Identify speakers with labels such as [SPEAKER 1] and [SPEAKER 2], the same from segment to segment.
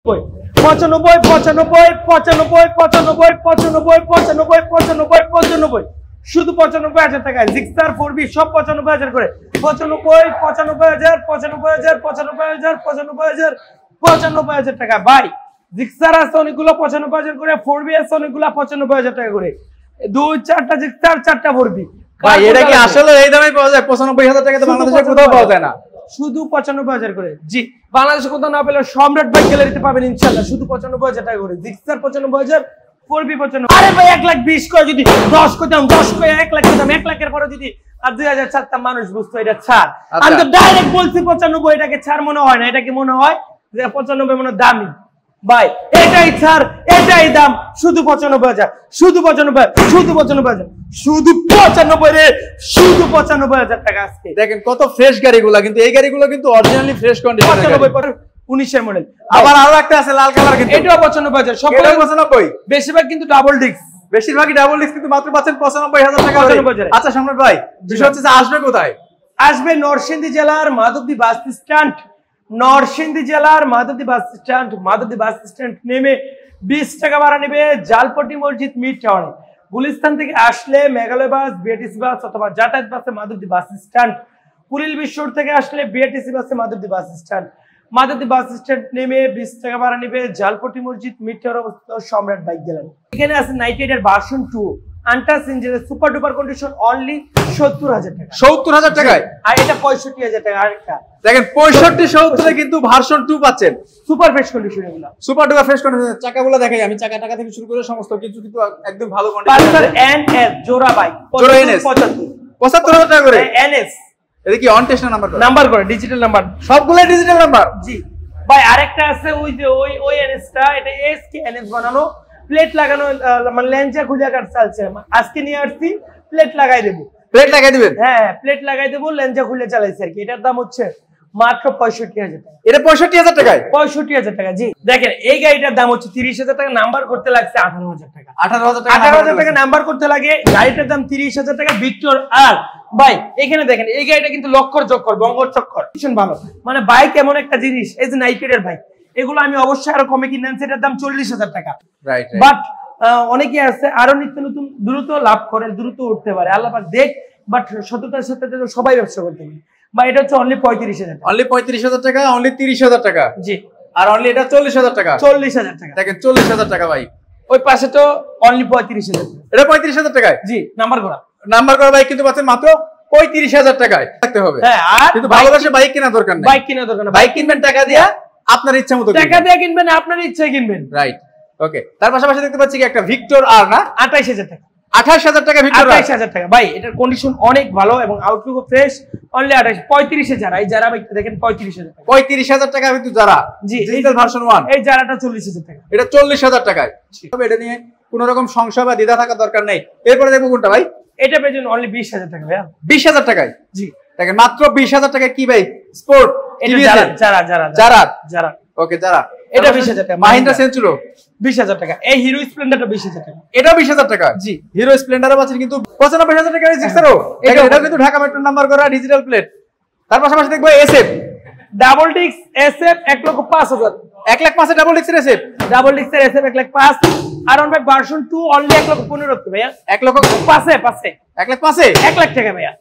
[SPEAKER 1] 95 শুধু 95,000 টাকায় Gixxer 4B সব 95,000 করে 95,000 টাকা ভাই। জিক্সার আছে অনেকগুলো 95,000 করে, 4B আছে অনেকগুলো 95,000 টাকা করে। 2-4টা জিক্সার 4টা 4B
[SPEAKER 2] ভাই। এটা কি আসলে এই দামে পাওয়া যায়? 95,000 টাকা তো বাংলাদেশে কোথাও পাওয়া যায় না।
[SPEAKER 1] শুধু 95,000 করে। জি, বাংলাদেশে কোথাও না পেলে সম্রাট বাইক গ্যালারিতে পাবেন ইনশাআল্লাহ। শুধু 95,000 টাকা করে জিক্সার 95,000, 4B 95। আরে ভাই 1,20,000 করে যদি 10 কইতাম, 10 কই 1 লাখ কইতাম, 1 লাখের পরে যদি আর 2,000 ছাড়তা মানুষ বুঝতো এটা ছাড়। আমি তো ডাইরেক্ট বলছি 95, এটাকে ছাড় মনে হয় না। এটা কি মনে হয় যে 95 মনে দামি? ভাই এটাই ছাড়, এটাই দাম। শুধু 95,000, শুধু 95, শুধু 95,000, শুধু 95 রে, শুধু 95,000 টাকা। আজকে দেখেন
[SPEAKER 2] কত ফ্রেশ গাড়িগুলো, কিন্তু এই গাড়িগুলো কিন্তু অরিজিনালি ফ্রেশ কন্ডিশন।
[SPEAKER 1] 95 19 এর মডেল।
[SPEAKER 2] আবার আরো একটা আছে লাল কালার, কিন্তু
[SPEAKER 1] এটাও 95,000। সবগুলো
[SPEAKER 2] 95।
[SPEAKER 1] বেশিরভাগ কিন্তু ডাবল ডিস্ক,
[SPEAKER 2] বেশিরভাগই ডাবল ডিস্ক, কিন্তু মাত্র পাচ্ছেন 95,000 টাকা। আচ্ছা সম্রাট ভাই, বিষয় হচ্ছে যে আসবে কোথায়?
[SPEAKER 1] আসবে নরসিংদী জেলার মাধবদী বাস স্ট্যান্ড। নরসিংদী জেলার Madhabdi bus stand. Madhabdi bus stand নেমে 20 টাকা ভাড়া নেবে জালপট্টি মসজিদ মিড টাউনে। গুলিস্তান থেকে আসলে মেঘালয় বাস, বিআরটিসি বাস অথবা যাতায়াত বাসে মাধবদী বাস স্ট্যান্ড। কুড়িল বিশ্বর থেকে আসলে বিআরটিসি বাসে Madhabdi bus stand. Madhabdi bus stand নেমে 20 টাকা ভাড়া নেবে জালপট্টি মসজিদ মিড টাউনে অবস্থিত সম্রাট বাইক গ্যালারি। এখানে আছে 98 ভার্সন 2 আনটাচ ইঞ্জিনের সুপার ডুপার কন্ডিশন, অনলি 70,000 টাকা।
[SPEAKER 2] 70,000 টাকায়?
[SPEAKER 1] আর এটা 65,000 টাকা। আরেকটা দেখেন
[SPEAKER 2] 65-70 কিন্তু ভার্সন 2 পাচ্ছেন।
[SPEAKER 1] সুপার ফ্রেশ কন্ডিশন, এগুলো
[SPEAKER 2] সুপার ডুপার ফ্রেশ কন্ডিশন। চাকাগুলো দেখাই আমি, চাকা থেকে শুরু করে সমস্ত কিছু কিন্তু একদম ভালো কন্ডিশন।
[SPEAKER 1] পালসার এনএস জোড়া বাইক,
[SPEAKER 2] জোড়া এনএস 75,000 টাকা করে।
[SPEAKER 1] এনএস
[SPEAKER 2] এটা কি অন টেস্ট নাম্বার করে?
[SPEAKER 1] নাম্বার করে, ডিজিটাল নাম্বার,
[SPEAKER 2] সবগুলো ডিজিটাল নাম্বার।
[SPEAKER 1] জি ভাই। আরেকটা আছে ওই যে ওই এনএসটা, এটা এসকে এনএস বানানো, প্লেট লাগানো, মানে লেঞ্জা খুঁজে কাট চলছে। আজকে নিয়ে আসছি, প্লেট লাগাই দেবো।
[SPEAKER 2] প্লেট লাগাই দিবেন?
[SPEAKER 1] হ্যাঁ, প্লেট লাগাই দেবো, লেঞ্জা খুলে চালাইছে আর কি। এটার দাম হচ্ছে মাত্র 65,000 টাকা।
[SPEAKER 2] এটা 65,000 টাকায়?
[SPEAKER 1] 65,000 টাকা। জি দেখেন এই গাড়িটার দাম হচ্ছে 30,000 টাকা, নাম্বার করতে লাগছে 18,000 টাকা। 18,000 টাকা নাম্বার করতে লাগে। গাড়িটার দাম 30,000 টাকা ভিক্টর আর। ভাই এখানে দেখেন এই গাড়িটা কিন্তু লক্কর চক্কর, বঙ্গর চক্কর, ভীষণ ভালো। মানে বাইক এমন একটা জিনিস, এই যে নাইটের বাইক, এগুলো আমি অবশ্যই আরো কমে কিনে আনছি। এটার দাম 40,000 টাকা। বাট অনেকে আছে আরো নিত্য নতুন দ্রুত লাভ করে, দ্রুত উঠতে পারে, আল্লাহ পাক দেখ। বাট সততার সাথে সবাই ব্যবসা করতে পারে। বা এটা হচ্ছে অনলি 35,000 টাকা।
[SPEAKER 2] অনলি 35,000 টাকা, অনলি 30,000 টাকা।
[SPEAKER 1] জি।
[SPEAKER 2] আর অনলি এটা 40,000 টাকা।
[SPEAKER 1] 40,000 টাকা।
[SPEAKER 2] দেখেন 40,000 টাকা ভাই।
[SPEAKER 1] ওই পাশে তো অনলি 35,000 টাকা।
[SPEAKER 2] এটা 35,000 টাকায়?
[SPEAKER 1] জি, নাম্বার করা।
[SPEAKER 2] নাম্বার করা বাইক কিন্তু পাচ্ছেন মাত্র 35,000 টাকায়। থাকতে হবে।
[SPEAKER 1] হ্যাঁ, আর
[SPEAKER 2] কিন্তু ভালোবাসে বাইক কেনা দরকার নেই।
[SPEAKER 1] বাইক কেনা দরকার নেই।
[SPEAKER 2] বাইক কিনবেন টাকা দিয়ে, আপনার ইচ্ছা মতো
[SPEAKER 1] টাকা দিয়ে কিনবেন, আপনার ইচ্ছায় কিনবেন।
[SPEAKER 2] রাইট, ওকে। তার পাশাপাশি দেখতে পাচ্ছি কি একটা ভিক্টর আর না,
[SPEAKER 1] 28,000 টাকা।
[SPEAKER 2] 28,000 টাকা ভিক্টর আর।
[SPEAKER 1] 28,000 টাকা ভাই। এটার কন্ডিশন অনেক ভালো এবং আউটলুকও ফ্রেশ। অনলি 35,000। এই যারা বাইকটা দেখেন 35,000 টাকা।
[SPEAKER 2] 35,000 টাকা কিন্তু যারা।
[SPEAKER 1] জি,
[SPEAKER 2] ডিজিটাল ভার্সন 1।
[SPEAKER 1] এই যারাটা 40,000 টাকা।
[SPEAKER 2] এটা 40,000 টাকায়। তবে এটা নিয়ে কোনো রকম সংশয় বা দ্বিধা থাকা দরকার নেই। এরপরে দেখবো কোনটা ভাই?
[SPEAKER 1] এটা পেয়েছেন অনলি 20,000 টাকা ভাইয়া।
[SPEAKER 2] 20,000 টাকায়?
[SPEAKER 1] জি
[SPEAKER 2] দেখেন মাত্র 20,000 টাকায় কি বাইক? স্পোর্ট
[SPEAKER 1] যারা
[SPEAKER 2] ওকে, যারা।
[SPEAKER 1] এটা 20,000 টাকা।
[SPEAKER 2] মাহিন্দ্রা সেঞ্চুরো
[SPEAKER 1] 20,000 টাকা। এই হিরো স্প্লেন্ডারটা 20,000 টাকা।
[SPEAKER 2] এটা 20,000 টাকা।
[SPEAKER 1] জি।
[SPEAKER 2] হিরো স্প্লেন্ডারও পাচ্ছেন কিন্তু 95,000 টাকা। জিক্সারও এটা কিন্তু ঢাকা মেট্রো নাম্বার করা, ডিজিটাল প্লেট। তার পাশাপাশি দেখবো SF
[SPEAKER 1] double disc SF 1,05,000।
[SPEAKER 2] 1,05,000 double ডিস্কের এসএফ।
[SPEAKER 1] ডাবল ডিস্কের এসএফ 1,05,000। আর অন ভাই ভার্সন 2 অনলি 1,15,000 ভাইয়া।
[SPEAKER 2] 1,05,000?
[SPEAKER 1] 1,05,000 1 লাখ টাকা ভাইয়া।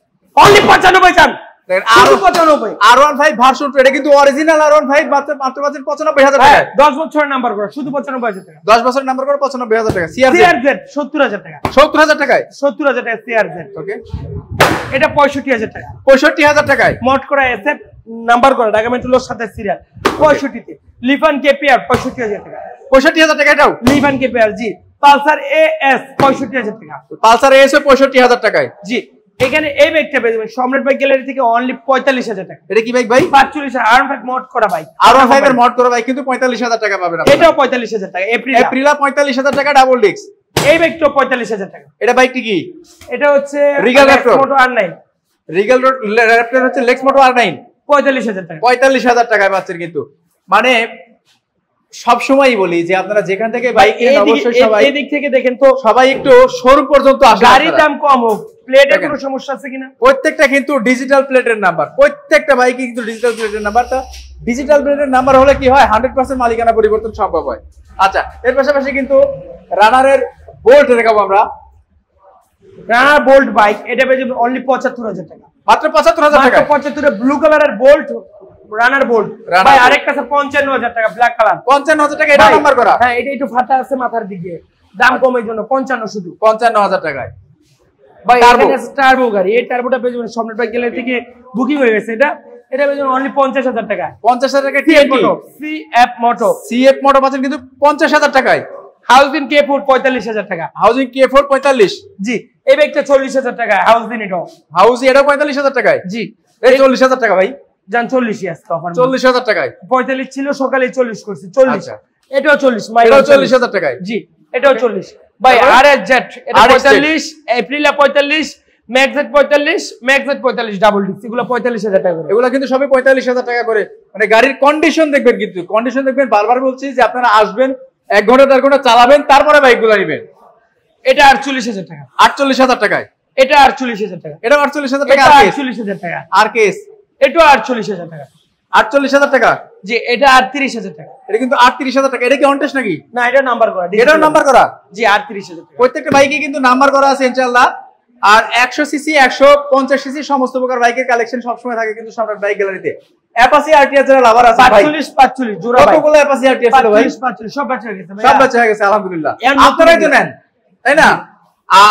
[SPEAKER 1] অনলি 95 চান।
[SPEAKER 2] আরো 95। R15 ভার্সন 2 এটা কিন্তু অরিজিনাল R15 মাত্র 95,000 টাকা।
[SPEAKER 1] 10 বছরের নাম্বার করা, শুধু 95,000 টাকা।
[SPEAKER 2] 10 বছরের নাম্বার করা 95,000 টাকা।
[SPEAKER 1] সিআরজেড 70,000 টাকা।
[SPEAKER 2] 70,000 টাকায়?
[SPEAKER 1] 70,000 টাকা সিআরজেড।
[SPEAKER 2] ওকে।
[SPEAKER 1] এটা 65,000 টাকা।
[SPEAKER 2] 65,000 টাকায়?
[SPEAKER 1] মোট করা এসএফ নাম্বার করা, ঢাকা মেট্রোর সাথে সিরিয়াল। 65 তে লিফান কেপিআর 65,000 টাকা।
[SPEAKER 2] 65,000 টাকা এটাও?
[SPEAKER 1] লিফান কেপিআর জি। পালসার এএস 65,000 টাকা।
[SPEAKER 2] পালসার এএস 65,000 টাকায়?
[SPEAKER 1] জি। এখানে এই বাইকটা পেয়ে যাবেন সম্রাট বাইক গ্যালারি থেকে অনলি 45,000 টাকা।
[SPEAKER 2] এটা কি বাইক ভাই?
[SPEAKER 1] 45,000 R15 মোড করা বাইক।
[SPEAKER 2] R15 এর মোড করা বাইক কিন্তু 45,000 টাকা পাবেন আপনারা।
[SPEAKER 1] এটাও 45,000 টাকা।
[SPEAKER 2] এপ্রিলা 45,000 টাকা ডাবল ডিস্ক।
[SPEAKER 1] এই বাইকটাও 45,000 টাকা।
[SPEAKER 2] এটা বাইকটি কি?
[SPEAKER 1] এটা হচ্ছে
[SPEAKER 2] রিগাল র্যাপটর
[SPEAKER 1] মোটো R9।
[SPEAKER 2] রিগাল র্যাপটর হচ্ছে লেক্স মোটো R9।
[SPEAKER 1] 45,000 টাকা।
[SPEAKER 2] 45,000 টাকায় পাচ্ছেন কিন্তু। মানে সবসময়ই বলি যে আপনারা যেখান থেকে বাইক কিনেন অবশ্যই সবাই
[SPEAKER 1] এই দিক থেকে দেখেন তো,
[SPEAKER 2] সবাই একটু শোরুম পর্যন্ত আসেন।
[SPEAKER 1] গাড়ির দাম কম হোক, প্লেটের কোনো সমস্যা আছে কিনা?
[SPEAKER 2] প্রত্যেকটা কিন্তু ডিজিটাল প্লেটের নাম্বার, প্রত্যেকটা বাইকে কিন্তু ডিজিটাল প্লেটের নাম্বার। তা ডিজিটাল প্লেটের নাম্বার হলে কি হয়, 100% মালিকানা পরিবর্তন সম্ভব হয়। আচ্ছা, এর পাশাপাশি কিন্তু রানারের বোল্ট দেখাবো আমরা।
[SPEAKER 1] রানার বোল্ট বাইক, এটা পেয়ে যাবেন অনলি ৭৫,০০০ টাকা,
[SPEAKER 2] মাত্র ৭৫,০০০ টাকা।
[SPEAKER 1] ৭৫ ব্লু কালারের বোল্ট, রানার বোল্ট ভাই। আরেক কাছে ৫৫,০০০ টাকা, ব্ল্যাক কালার,
[SPEAKER 2] ৫৫,০০০ টাকা। এটা নাম্বার করা,
[SPEAKER 1] হ্যাঁ এটা একটু ফাটা আছে মাথার দিকে, দাম কমের জন্য ৫৫ শুধু
[SPEAKER 2] ৫৫,০০০ টাকায়
[SPEAKER 1] ভাই। এখানে টার্বো গাড়ি, এই টার্বোটা পেয়ে যাবেন সম্রাট বাইক গেলে থেকে বুকিং হয়ে গেছে। এটা পেয়ে যাবেন অনলি ৫০,০০০ টাকা।
[SPEAKER 2] ৫০,০০০ টাকা
[SPEAKER 1] সিএফ মোটো,
[SPEAKER 2] সিএফ মোটো পাচ্ছেন কিন্তু ৫০,০০০ টাকায়।
[SPEAKER 1] হাউজিং কে4 ৪৫,০০০ টাকা,
[SPEAKER 2] হাউজিং কে4 ৪৫।
[SPEAKER 1] জি। এই বাইকটা ৪০,০০০ টাকা, হাউজিং এটাও,
[SPEAKER 2] হাউজিং এটাও ৪৫,০০০ টাকায়।
[SPEAKER 1] জি।
[SPEAKER 2] এই ৪০,০০০ টাকা ভাই,
[SPEAKER 1] জান ৪০ই আজকে অফার,
[SPEAKER 2] ৪০,০০০ টাকায়।
[SPEAKER 1] ৪৫ ছিল, সকালে ৪০ করছি, ৪০।
[SPEAKER 2] আচ্ছা,
[SPEAKER 1] এটাও ৪০,
[SPEAKER 2] এটাও ৪০,০০০ টাকায়।
[SPEAKER 1] জি, এটাও ৪০ ভাই। আরএস জেড, এটা ৪৫, এপ্রিলা ৪৫, ম্যাক্সজেড ৪৫, ম্যাক্সজেড ৪৫ ডাবল ডিস্ক, এগুলো ৪৫,০০০ টাকা করে।
[SPEAKER 2] এগুলো কিন্তু সবই ৪৫,০০০ টাকা করে। মানে গাড়ির কন্ডিশন দেখবেন, কিন্তু কন্ডিশন দেখবেন। বারবার বলছি যে আপনারা আসবেন, ১ ঘন্টা ১.৫ ঘন্টা চালাবেন, তারপরে বাইকগুলো নেবেন।
[SPEAKER 1] এটা ৪৮,০০০ টাকা,
[SPEAKER 2] ৪৮,০০০ টাকায়।
[SPEAKER 1] এটা ৪৮,০০০ টাকা,
[SPEAKER 2] এটা ৪৮,০০০ টাকা।
[SPEAKER 1] এটা
[SPEAKER 2] আর
[SPEAKER 1] ৪৮,০০০ টাকা,
[SPEAKER 2] আর কেস
[SPEAKER 1] এটা ৪৮,০০০ টাকা,
[SPEAKER 2] ৪৮,০০০ টাকা।
[SPEAKER 1] জি। এটা ৩৮,০০০ টাকা,
[SPEAKER 2] এটা কিন্তু ৩৮,০০০ টাকা। এটা কি অনটেস্ট নাকি?
[SPEAKER 1] না এটা নাম্বার করা,
[SPEAKER 2] এটাও নাম্বার করা।
[SPEAKER 1] জি, ৩৮,০০০ টাকা।
[SPEAKER 2] প্রত্যেকটা বাইকে কিন্তু নাম্বার করা আছে ইনশাআল্লাহ। আর ১০০ সিসি ১৫০ সিসি সমস্ত প্রকার বাইকের কালেকশন সবসময় থাকে কিন্তু সম্রাট বাইক গ্যালারিতে। অ্যাপাচি আরটিআর যারা লাভার আছে ভাই,
[SPEAKER 1] ৪৫ জোড়া বাইক,
[SPEAKER 2] কতগুলো অ্যাপাচি আরটিআর ছিল ভাই?
[SPEAKER 1] ৪৫ সব বেচা গেছে ভাই,
[SPEAKER 2] সব বেচা হয়ে গেছে আলহামদুলিল্লাহ।
[SPEAKER 1] এর মধ্যে
[SPEAKER 2] আপনারাই তো নেন, তাই না?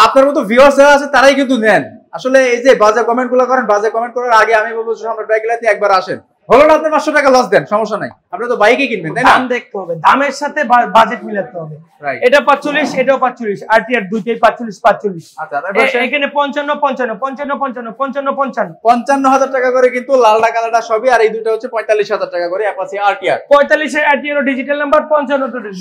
[SPEAKER 2] আপনার মতো ভিউয়ার্স যারা আছে তারাই কিন্তু নেন। আসলে এই যে বাজে কমেন্ট গুলো করেন, বাজে কমেন্ট করার আগে আমি বলবো সম্রাট বাইক গ্যালারিতে একবার আসেন। হলো না আপনি ৫০০ টাকা লস দেন, সমস্যা নাই, আপনি তো বাইকই কিনবেন, তাই না?
[SPEAKER 1] দাম দেখতে হবে, দামের সাথে বাজেট মিলাতে হবে।
[SPEAKER 2] রাইট।
[SPEAKER 1] এটা ৪৫, এটাও ৪৫, আরটিআর দুইটাই ৪৫।
[SPEAKER 2] আচ্ছা, তারপর
[SPEAKER 1] এখানে ৫৫ ৫৫ ৫৫ ৫৫ ৫৫ ৫৫
[SPEAKER 2] ৫৫,০০০ টাকা করে কিন্তু লালটা কালারটা সবই। আর এই দুটো হচ্ছে ৪৫,০০০ টাকা করে অ্যাপাচি আরটিআর।
[SPEAKER 1] ৪৫ এর আরটিআর ডিজিটাল নাম্বার, ৫৫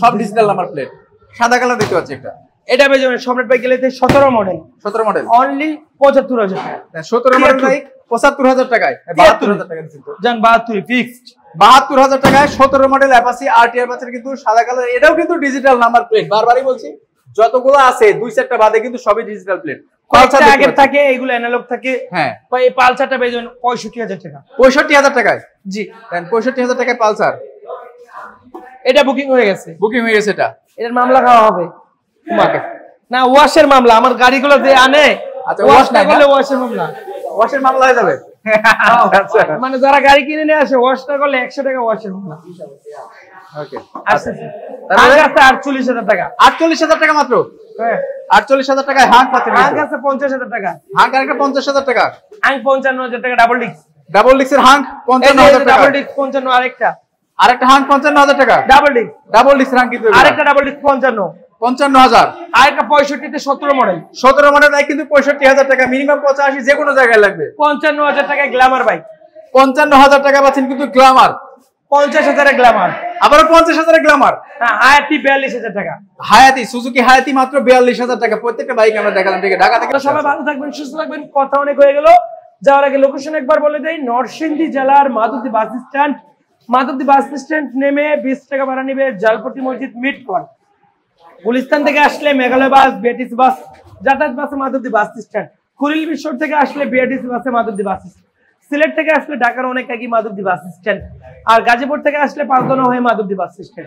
[SPEAKER 2] সব ডিজিটাল নাম্বার প্লেট, সাদা কালার দেখতে পাচ্ছি একটা।
[SPEAKER 1] এটা পেয়ে যাবেন সম্রাট বাইক গ্যালারিতে ১৭ মডেল,
[SPEAKER 2] ১৭ মডেল,
[SPEAKER 1] অনলি ৭৫,০০০ টাকা।
[SPEAKER 2] ১৭ মডেল বাইক ৭৫,০০০ টাকায়, ৭২,০০০ টাকা দিচ্ছেন তো।
[SPEAKER 1] জান ৭২ ফিক্সড,
[SPEAKER 2] ৭২,০০০ টাকায় ১৭ মডেল অ্যাপাচি আরটিআর পাচ্ছেন কিন্তু সাদা কালার। এটাও কিন্তু ডিজিটাল নাম্বার প্লেট। বারবারই বলছি, যতগুলো আছে ২-৪টা বাদে কিন্তু সবই ডিজিটাল প্লেট।
[SPEAKER 1] পালসার আগের থাকে, এগুলো অ্যানালগ থাকে।
[SPEAKER 2] হ্যাঁ
[SPEAKER 1] ভাই এই পালসারটা পেয়ে যাবেন ৬৫,০০০ টাকা।
[SPEAKER 2] ৬৫,০০০ টাকায়?
[SPEAKER 1] জি,
[SPEAKER 2] দেন ৬৫,০০০ টাকায় পালসার।
[SPEAKER 1] এটা বুকিং হয়ে গেছে,
[SPEAKER 2] বুকিং হয়ে গেছে। এটা
[SPEAKER 1] এটার মামলা খাওয়া হবে তোমাকে না, ওয়াশের মামলা। আমার গাড়িগুলো যে আনে,
[SPEAKER 2] আচ্ছা,
[SPEAKER 1] ওয়াশ
[SPEAKER 2] ওয়াশ
[SPEAKER 1] না
[SPEAKER 2] নাই
[SPEAKER 1] করলে ওয়াশের মামলা,
[SPEAKER 2] ওয়াশের মামলা হয়ে যাবে। আচ্ছা,
[SPEAKER 1] মানে যারা গাড়ি কিনে নিয়ে আসে, ওয়াশ না করলে ১০০ টাকা ওয়াশের মামলা।
[SPEAKER 2] ওকে।
[SPEAKER 1] আচ্ছা,
[SPEAKER 2] তারপরে
[SPEAKER 1] ৪৮,০০০ টাকা,
[SPEAKER 2] ৪৮,০০০ টাকা মাত্র।
[SPEAKER 1] হ্যাঁ
[SPEAKER 2] ৪৮,০০০ টাকায় হাঁক পাচ্ছেন।
[SPEAKER 1] হাঁক আছে ৫০,০০০ টাকা,
[SPEAKER 2] হাঁক আরেকটা ৫০,০০০ টাকা।
[SPEAKER 1] হাঁক ৫৫,০০০ টাকা ডাবল ডিস্ক,
[SPEAKER 2] ডাবল ডিস্কের হাঁক ৫৫,০০০ টাকা।
[SPEAKER 1] ডাবল ডিস্ক ৫৫, আরেকটা
[SPEAKER 2] আরেকটা হাঁক ৫৫,০০০ টাকা।
[SPEAKER 1] ডাবল ডিস্ক,
[SPEAKER 2] ডাবল ডিস্কের হাঁক কিন্তু
[SPEAKER 1] আরেকটা ডাবল ডিস্ক ৫৫,
[SPEAKER 2] ৫৫,০০০।
[SPEAKER 1] আরেকটা ৬৫তে ১৭ মডেল,
[SPEAKER 2] ১৭ মডেল বাইক কিন্তু ৬৫,০০০ টাকা। মিনিমাম ৮৫ যে কোনো জায়গায় লাগবে।
[SPEAKER 1] ৫৫,০০০ টাকায় গ্ল্যামার বাইক,
[SPEAKER 2] ৫৫,০০০ টাকা পাচ্ছেন কিন্তু গ্ল্যামার।
[SPEAKER 1] ৫০,০০০ গ্ল্যামার,
[SPEAKER 2] আবার ৫০,০০০ গ্ল্যামার।
[SPEAKER 1] হ্যাঁ হায়াতি ৪২,০০০ টাকা।
[SPEAKER 2] হায়াতি, সুজুকি হায়াতি মাত্র ৪২,০০০ টাকা। প্রত্যেকটা বাইক আমরা দেখালাম ঠিক ঢাকা থেকে।
[SPEAKER 1] সবাই ভালো থাকবেন, সুস্থ থাকবেন। কথা অনেক হয়ে গেল, যাওয়ার আগে লোকেশন একবার বলে দেই। নরসিংদী জেলার Madhabdi bus stand, Madhabdi bus stand নেমে ২০ টাকা ভাড়া নিবে জালপট্টি মসজিদ মিট পয়েন্ট। গুলিস্তান থেকে আসলে মেঘালয় বাস, বিআরটিসি বাস, যাতায়াত বাসে মাধবদী বাস স্ট্যান্ড। কুড়িল বিশ্বর থেকে আসলে বিআরটিসি বাসে মাধবদী বাস স্ট্যান্ড। সিলেট থেকে আসলে ঢাকার অনেক আগে মাধবদী বাস স্ট্যান্ড। আর গাজীপুর থেকে আসলে পাঁচদনা হয়ে মাধবদী বাস স্ট্যান্ড।